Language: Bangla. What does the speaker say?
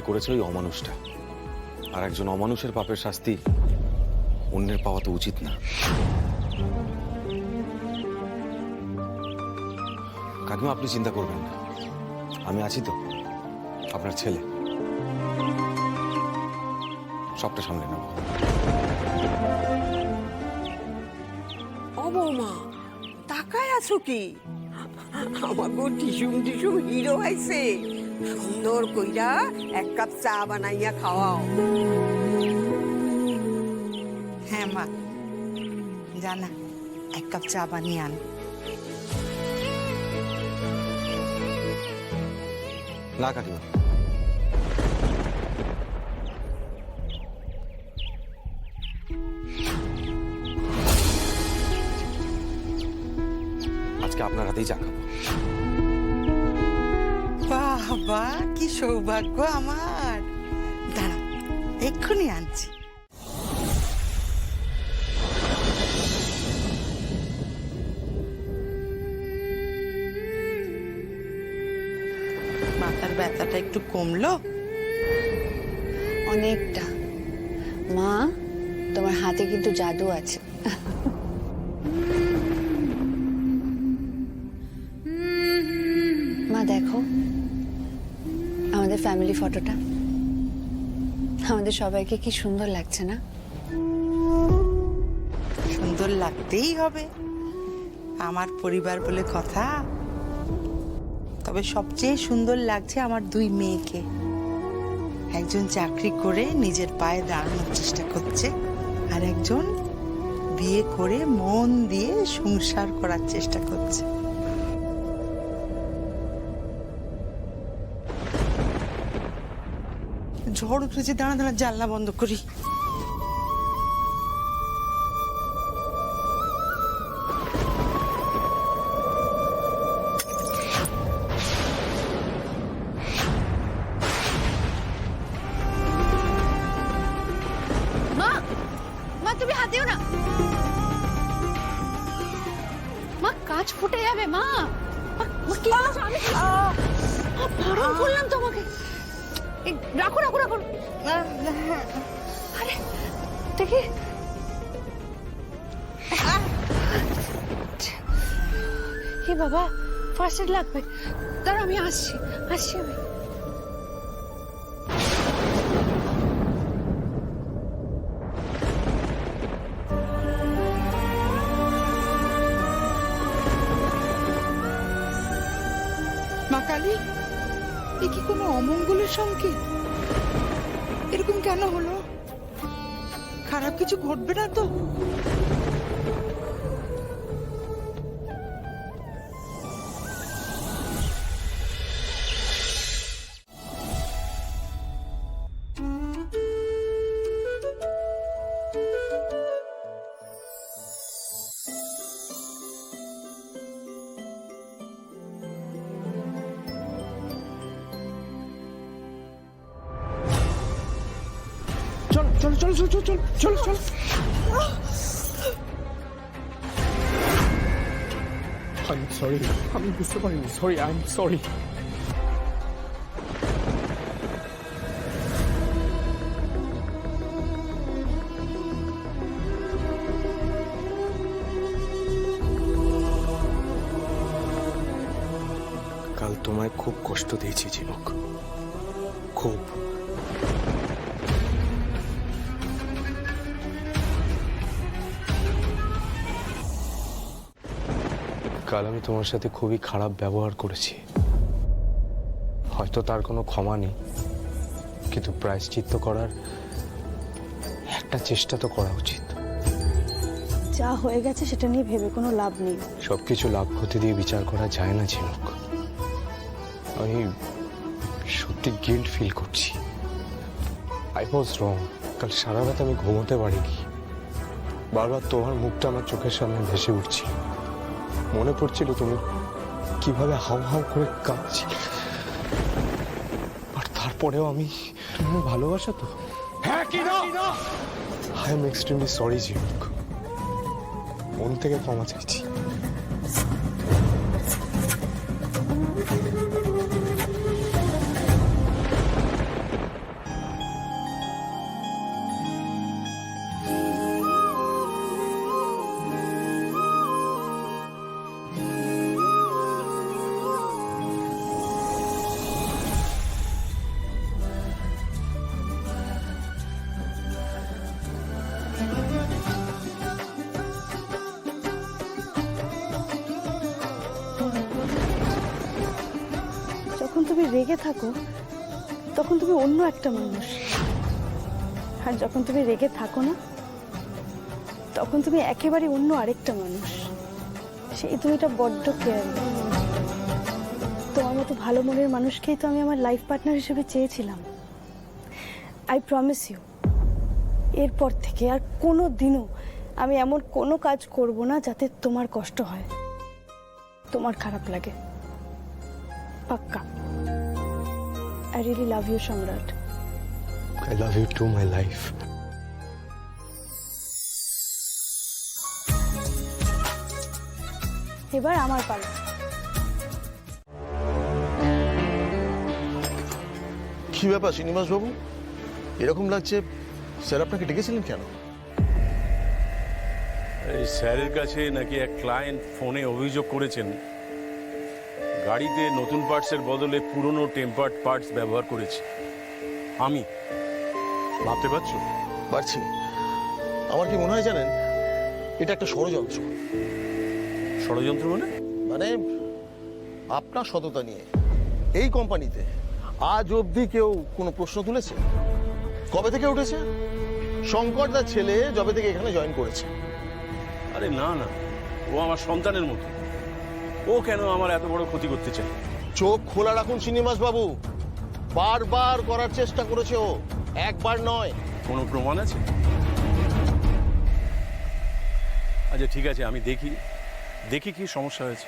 করেছে ওই অমানুষটা। আর একজন অমানুষের পাপের শাস্তি অন্যের পাওয়া তো উচিত না। কাকিমা, আপনি চিন্তা করবেন না, আমি আছি তো, আপনার ছেলে, সবটা সামলে নেব। ও বৌমা, তাকায় আছো কি? আমার গো টিসুম টিসুম হিরো আইছে, সুন্দর কইরা এক কাপ চা বানাইয়া খাওয়াও। হ্যাঁ মা, জানা এক কাপ চা বানিয়ে আন। না কাকিমা, আজকে আপনার হাতেই চা খাবো। বাহ বাহ, কি সৌভাগ্য আমার। দাঁড়া, এক্ষুনি আনছি। মাথার ব্যথাটা একটু কমলো? অনেকটা। মা, তোমার হাতে কিন্তু জাদু আছে। মা দেখো আমাদের ফ্যামিলি ফটোটা, আমাদের সবাইকে কি সুন্দর লাগছে না? সুন্দর লাগতেই হবে, আমার পরিবার বলে কথা। তবে সবচেয়ে সুন্দর লাগছে আমার দুই মেয়েকে। একজন চাকরি করে নিজের পায়ে দাঁড়ানোর চেষ্টা করছে, আর একজন বিয়ে করে মন দিয়ে সংসার করার চেষ্টা করছে। ঝড় উঠেছে, দাঁড়া দাঁড়া, জানলা বন্ধ করি। মা, মা তুমি হাত দিও না। মা, কাঁচ ফুটে যাবে। মা, মা কি হয়েছে? আমি বারণ করলাম তোমাকে। রাখো রাখো রাখো। আরে দেখি, হে বাবা, ফার্স্ট এড লাগবে। দাঁড়া, আমি আসছি আসছি আমি। মা কালী, এ কি কোনো অমঙ্গলের সংকেত? এরকম কেন হলো? খারাপ কিছু ঘটবে না তো? চল চল চল চল চল চল চল। আমি সরি, আমি বুঝতে পারিনি। Sorry, I am sorry. কাল তোমায় খুব কষ্ট দিয়েছি ঝিনুক, খুব। কাল আমি তোমার সাথে খুবই খারাপ ব্যবহার করেছি। হয়তো তার কোনো ক্ষমা নেই, কিন্তু প্রায়শ্চিত্ত করার একটা চেষ্টা তো করা উচিত। যা হয়ে গেছে সেটা নিয়ে ভেবে কোনো লাভ নেই। সবকিছু লাভ ক্ষতি দিয়ে বিচার করা যায় না ঝিনুক। আমি সত্যি গিল্ট ফিল করছি। আই ওয়াজ রং। কাল সারা রাত আমি ঘুমোতে পারিনি। বারবার তোমার মুখটা আমার চোখের সামনে ভেসে উঠছিল। মনে পড়ছিল তুমি কিভাবে হাউ হাউ করে কাঁদছিলে। আর তারপরেও আমি তুমি ভালোবাসা তো। হ্যাঁ কি না? আই এম এক্সট্রিমলি সরি ঝিনুক, মন থেকে ক্ষমা চাইছি। তুমি রেগে থাকো তখন তুমি অন্য একটা মানুষ, আর যখন তুমি রেগে থাকো না তখন তুমি একেবারে অন্য আরেকটা মানুষ। সেই তুমি এটা বড্ড কেয়ার। তোমার মতো ভালো মনের মানুষকেই তো আমি আমার লাইফ পার্টনার হিসেবে চেয়েছিলাম। আই প্রমিস ইউ, এরপর থেকে আর কোনো দিনও আমি এমন কোনো কাজ করব না যাতে তোমার কষ্ট হয়, তোমার খারাপ লাগে। পাক্কা। আই রিয়েলি লাভ ইউ সম্রাট। I love you too, my life. এবার আমার পালা। কি ব্যাপার শ্রীনিবাস বাবু, এরকম লাগছে? স্যার আপনাকে ডেকেছিলেন কেন? এই স্যারের কাছে নাকি এক ক্লায়েন্ট ফোনে অভিযোগ করেছেন গাড়িতে নতুন পার্টসের বদলে পুরনো টেম্পার্ড পার্টস ব্যবহার করেছে। আমি ভাবতে পারছো? পারছি। আমার কি মনে হয় জানেন, এটা একটা ষড়যন্ত্র। ষড়যন্ত্র মানে? মানে আপনার সততা নিয়ে এই কোম্পানিতে আজ অবধি কেউ কোনো প্রশ্ন তুলেছে? কবে থেকে উঠেছে? শঙ্করদার ছেলে যবে থেকে এখানে জয়েন করেছে। আরে না না, ও আমার সন্তানের মতো। ও কেন আমার এত বড় ক্ষতি করতে চায়? চোখ খোলা রাখুন শ্রীনিবাস বাবু, বারবার করার চেষ্টা করেছে ও, একবার নয়। কোনো প্রমাণ আছে? আচ্ছা ঠিক আছে, আমি দেখি কি সমস্যা হয়েছে।